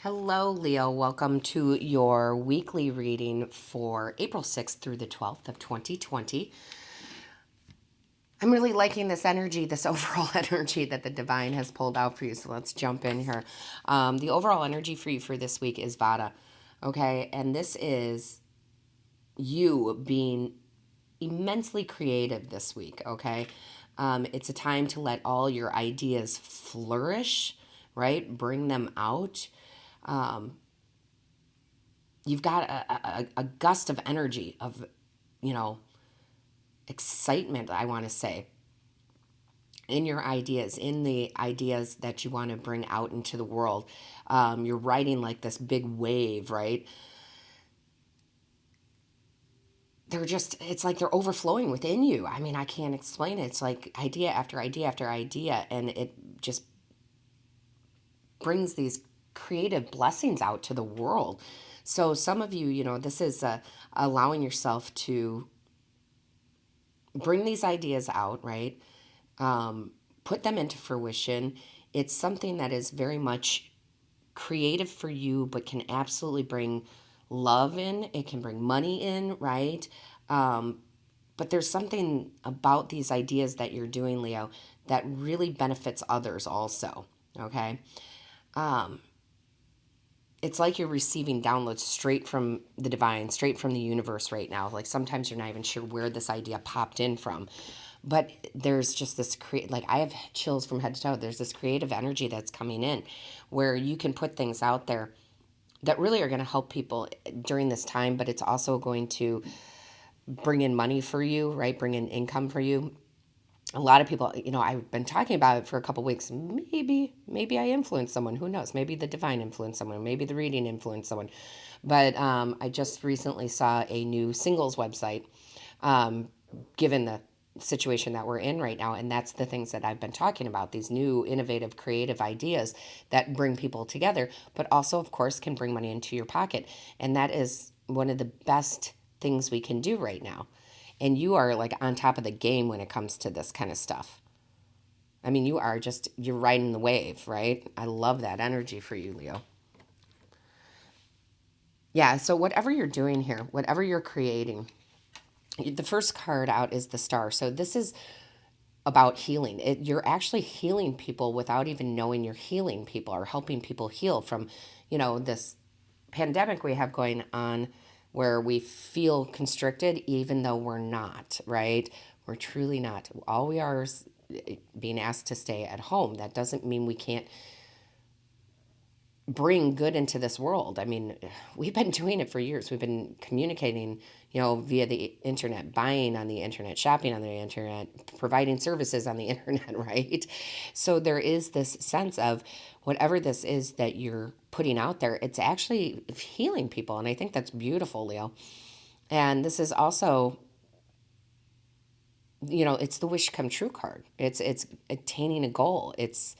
Hello, Leo. Welcome to your weekly reading for April 6th through the 12th of 2020. I'm really liking this energy, this overall energy that the divine has pulled out for you. So let's jump in here. The overall energy for you for this week is Vata. Okay. And this is you being immensely creative this week. Okay. It's a time to let all your ideas flourish, right? Bring them out. You've got a gust of energy of, you know, excitement, I want to say, in your ideas, in the ideas that you want to bring out into the world. You're riding like this big wave, right? It's like they're overflowing within you. I mean, I can't explain it. It's like idea after idea after idea, and it just brings these creative blessings out to the world. So, some of you, this is allowing yourself to bring these ideas out, right? Put them into fruition. It's something that is very much creative for you, but can absolutely bring love in. It can bring money in, right? But there's something about these ideas that you're doing, Leo, that really benefits others also, okay? It's like you're receiving downloads straight from the divine, straight from the universe right now. Like sometimes you're not even sure where this idea popped in from. But there's just this like I have chills from head to toe. There's this creative energy that's coming in where you can put things out there that really are going to help people during this time, but it's also going to bring in money for you, right? Bring in income for you. A lot of people, I've been talking about it for a couple weeks. Maybe I influenced someone. Who knows? Maybe the divine influenced someone. Maybe the reading influenced someone. But I just recently saw a new singles website, given the situation that we're in right now. And that's the things that I've been talking about, these new innovative, creative ideas that bring people together, but also, of course, can bring money into your pocket. And that is one of the best things we can do right now. And you are like on top of the game when it comes to this kind of stuff. I mean, you're riding the wave, right? I love that energy for you, Leo. Yeah, so whatever you're doing here, whatever you're creating, the first card out is the star. So this is about healing. You're actually healing people without even knowing you're healing people or helping people heal from, this pandemic we have going on where we feel constricted even though we're not, right? We're truly not. All we are is being asked to stay at home. That doesn't mean we can't bring good into this world. I mean, we've been doing it for years. We've been communicating, via the internet, buying on the internet, shopping on the internet, providing services on the internet, right? So there is this sense of whatever this is that you're putting out there, it's actually healing people. And I think that's beautiful, Leo. And this is also, it's the wish come true card. It's attaining a goal. It's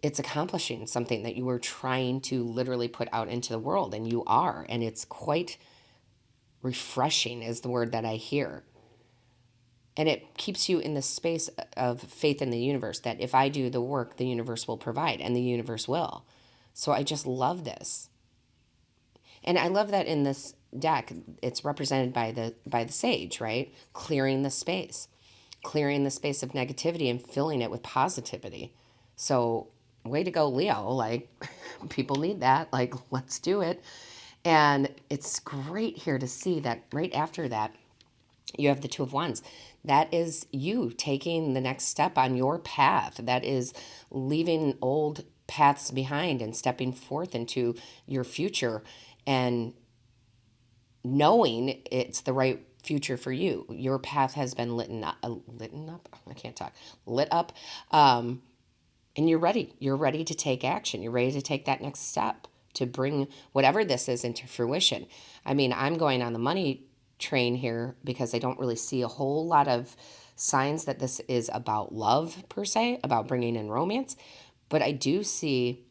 accomplishing something that you were trying to literally put out into the world, and you are. And it's quite refreshing, is the word that I hear. And it keeps you in the space of faith in the universe that if I do the work, the universe will provide, and the universe will. So I just love this. And I love that in this deck, it's represented by the sage, right? Clearing the space of negativity and filling it with positivity. So way to go, Leo. Like, people need that. Like, let's do it. And it's great here to see that right after that, you have the Two of Wands. That is you taking the next step on your path. That is leaving old paths behind and stepping forth into your future and knowing it's the right future for you. Your path has been lit up. And you're ready. You're ready to take action. You're ready to take that next step to bring whatever this is into fruition. I mean, I'm going on the money train here because I don't really see a whole lot of signs that this is about love per se, about bringing in romance. But I do see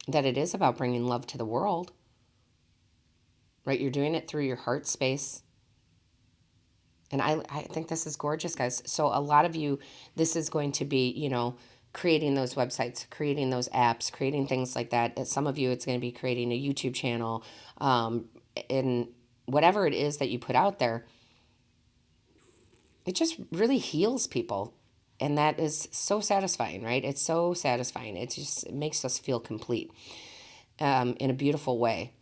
that it is about bringing love to the world, right? You're doing it through your heart space. And I think this is gorgeous, guys. So a lot of you, this is going to be, creating those websites, creating those apps, creating things like that. Some of you, it's going to be creating a YouTube channel, and whatever it is that you put out there, it just really heals people. And that is so satisfying, right? It's so satisfying. It makes us feel complete in a beautiful way.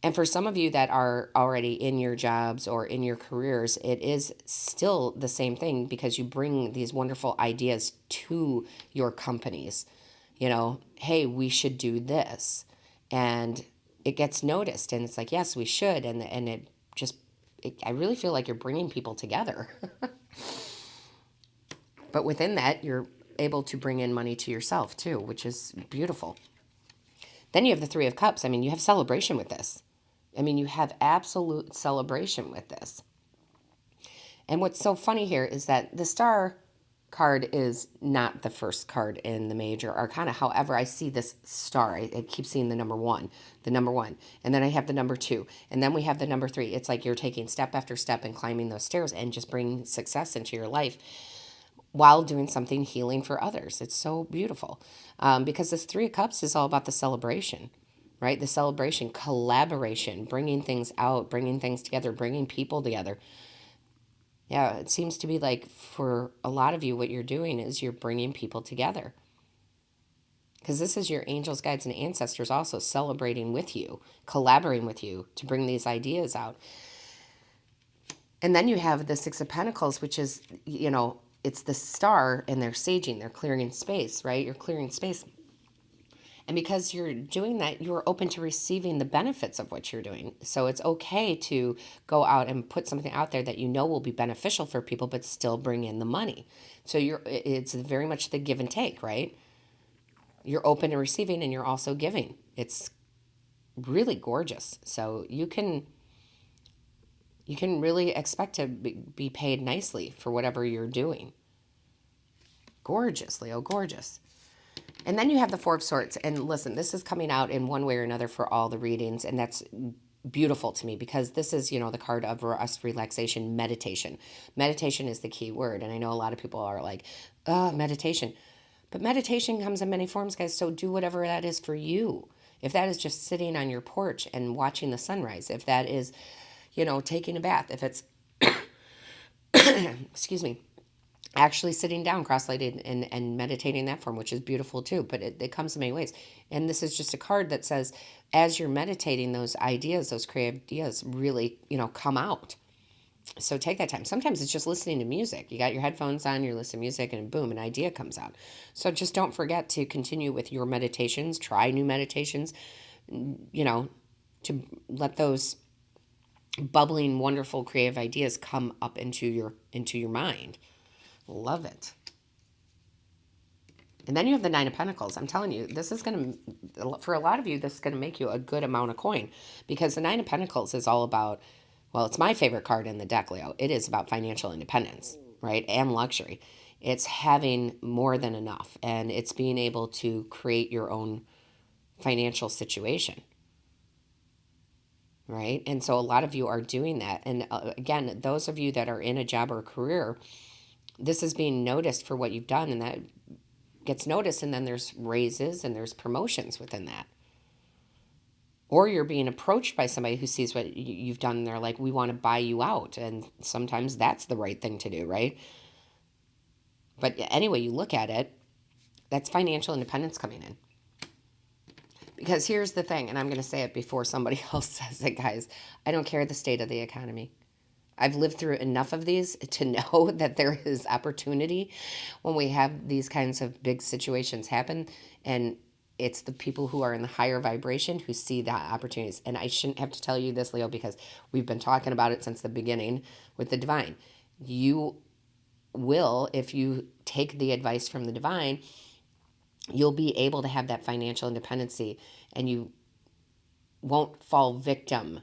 And for some of you that are already in your jobs or in your careers, it is still the same thing because you bring these wonderful ideas to your companies. Hey, we should do this. And it gets noticed. And it's like, yes, we should. And I really feel like you're bringing people together. But within that, you're able to bring in money to yourself too, which is beautiful. Then you have the Three of Cups. I mean, you have celebration with this. You have absolute celebration with this. And what's so funny here is that the Star card is not the first card in the major arcana. However, I see this star. I keep seeing the number one. And then I have the number 2. And then we have the number 3. It's like you're taking step after step and climbing those stairs and just bringing success into your life while doing something healing for others. It's so beautiful. Because this 3 of Cups is all about the celebration, right? The celebration, collaboration, bringing things out, bringing things together, bringing people together. Yeah, it seems to be like for a lot of you, what you're doing is you're bringing people together. Because this is your angels, guides, and ancestors also celebrating with you, collaborating with you to bring these ideas out. And then you have the 6 of Pentacles, which is, it's the star, and they're saging, they're clearing space, right? You're clearing space. And because you're doing that, you're open to receiving the benefits of what you're doing. So it's okay to go out and put something out there that will be beneficial for people, but still bring in the money. So it's very much the give and take, right? You're open to receiving and you're also giving. It's really gorgeous. So you can really expect to be paid nicely for whatever you're doing. Gorgeous, Leo, gorgeous. And then you have the 4 of Swords. And listen, this is coming out in one way or another for all the readings. And that's beautiful to me because this is, the card of rest, relaxation, meditation. Meditation is the key word. And I know a lot of people are like, oh, meditation. But meditation comes in many forms, guys. So do whatever that is for you. If that is just sitting on your porch and watching the sunrise, if that is, taking a bath, if it's, excuse me, actually sitting down cross-legged and meditating that form, which is beautiful too, but it comes in many ways. And this is just a card that says, as you're meditating, those ideas, those creative ideas really, come out. So take that time. Sometimes it's just listening to music. You got your headphones on, you're listening to music, and boom, an idea comes out. So just don't forget to continue with your meditations. Try new meditations, to let those bubbling, wonderful, creative ideas come up into your mind. Love it. And then you have the 9 of Pentacles. I'm telling you, this is going to, for a lot of you, this is going to make you a good amount of coin because the 9 of Pentacles is all about, well, it's my favorite card in the deck, Leo. It is about financial independence, right? And luxury. It's having more than enough and it's being able to create your own financial situation, right? And so a lot of you are doing that. And again, those of you that are in a job or a career, this is being noticed for what you've done, and that gets noticed, and then there's raises and there's promotions within that. Or you're being approached by somebody who sees what you've done, and they're like, we want to buy you out. And sometimes that's the right thing to do, right? But anyway, you look at it, that's financial independence coming in. Because here's the thing, and I'm going to say it before somebody else says it, guys. I don't care the state of the economy. I've lived through enough of these to know that there is opportunity when we have these kinds of big situations happen. And it's the people who are in the higher vibration who see the opportunities. And I shouldn't have to tell you this, Leo, because we've been talking about it since the beginning with the divine. You will, if you take the advice from the divine, you'll be able to have that financial independency and you won't fall victim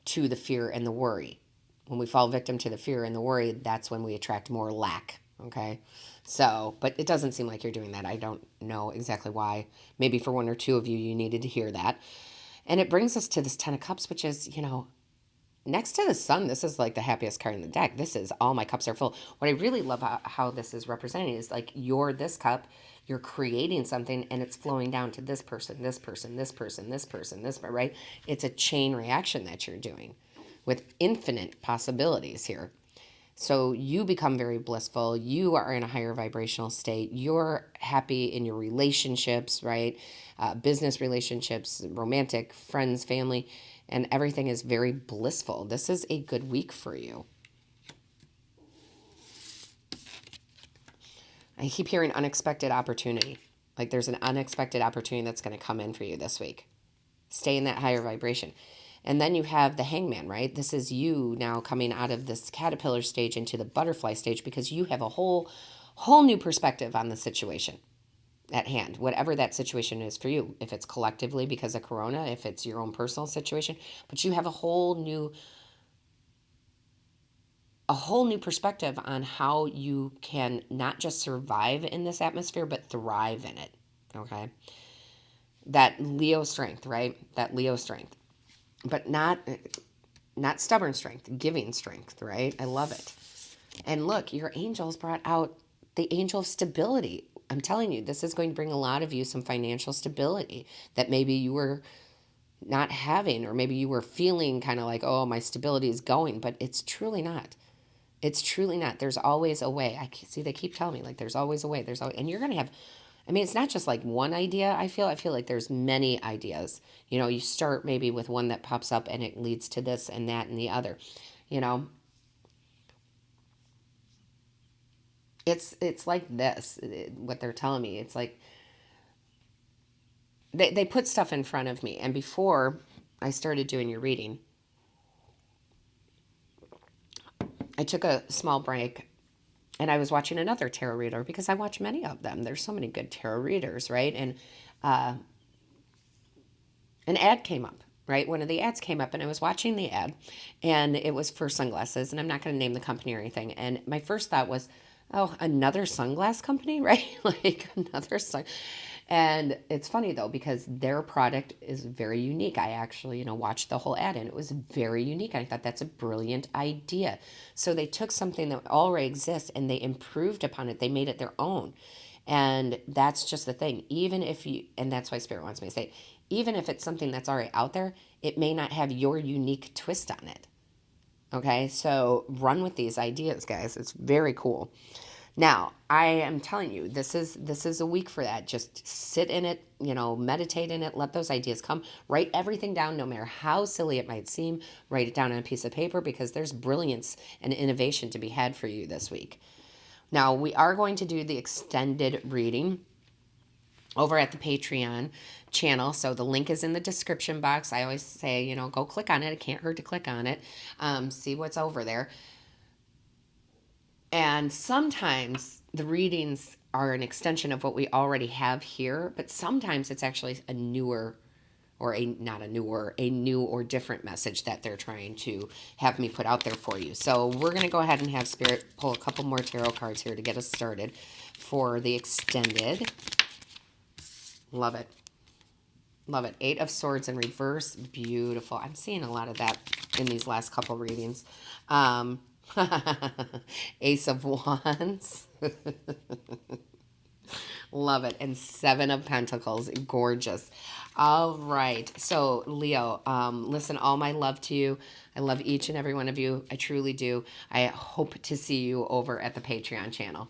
to the fear and the worry. When we fall victim to the fear and the worry, that's when we attract more lack, okay? So, but it doesn't seem like you're doing that. I don't know exactly why. Maybe for 1 or 2 of you, you needed to hear that. And it brings us to this 10 of Cups, which is, next to the sun, this is like the happiest card in the deck. This is all my cups are full. What I really love how this is representing is like you're this cup, you're creating something and it's flowing down to this person, this person, this person, this person, this, right? It's a chain reaction that you're doing with infinite possibilities here. So you become very blissful. You are in a higher vibrational state. You're happy in your relationships, right? Business relationships, romantic, friends, family, and everything is very blissful. This is a good week for you. I keep hearing unexpected opportunity. Like there's an unexpected opportunity that's going to come in for you this week. Stay in that higher vibration. And then you have the hangman, right? This is you now coming out of this caterpillar stage into the butterfly stage because you have a whole new perspective on the situation at hand, whatever that situation is for you. If it's collectively because of Corona, if it's your own personal situation, but you have a whole new perspective on how you can not just survive in this atmosphere, but thrive in it. Okay. That Leo strength, right? That Leo strength. But not stubborn strength, giving strength, right? I love it. And look, your angels brought out the angel of stability. I'm telling you, this is going to bring a lot of you some financial stability that maybe you were not having, or maybe you were feeling kind of like, oh, my stability is going, but it's truly not. It's truly not. There's always a way. I see they keep telling me like there's always a way. And you're going to have, I mean, it's not just like one idea. I feel like there's many ideas. You know, you start maybe with one that pops up and it leads to this and that and the other. You know, it's like this, what they're telling me. It's like they put stuff in front of me. And before I started doing your reading, I took a small break and I was watching another tarot reader because I watch many of them. There's so many good tarot readers, right? And an ad came up, right? One of the ads came up and I was watching the ad and it was for sunglasses, and I'm not going to name the company or anything. And my first thought was, oh, another sunglass company, right? Like another sun. And it's funny though, because their product is very unique. I actually, watched the whole ad and it was very unique. I thought that's a brilliant idea. So they took something that already exists and they improved upon it. They made it their own. And that's just the thing. Even if you, and that's why Spirit wants me to say, even if it's something that's already out there, it may not have your unique twist on it. Okay, so run with these ideas, guys. It's very cool. Now, I am telling you, this is a week for that. Just sit in it, meditate in it, let those ideas come. Write everything down, no matter how silly it might seem. Write it down on a piece of paper because there's brilliance and innovation to be had for you this week. Now, we are going to do the extended reading over at the Patreon channel. So the link is in the description box. I always say, go click on it. It can't hurt to click on it. See what's over there. And sometimes the readings are an extension of what we already have here, but sometimes it's actually a newer or a new or different message that they're trying to have me put out there for you. So we're going to go ahead and have Spirit pull a couple more tarot cards here to get us started for the extended. Love it. Love it. 8 of Swords in reverse. Beautiful. I'm seeing a lot of that in these last couple readings. Ace of Wands. Love it. And 7 of Pentacles. Gorgeous. All right. So, Leo, listen, all my love to you. I love each and every one of you. I truly do. I hope to see you over at the Patreon channel.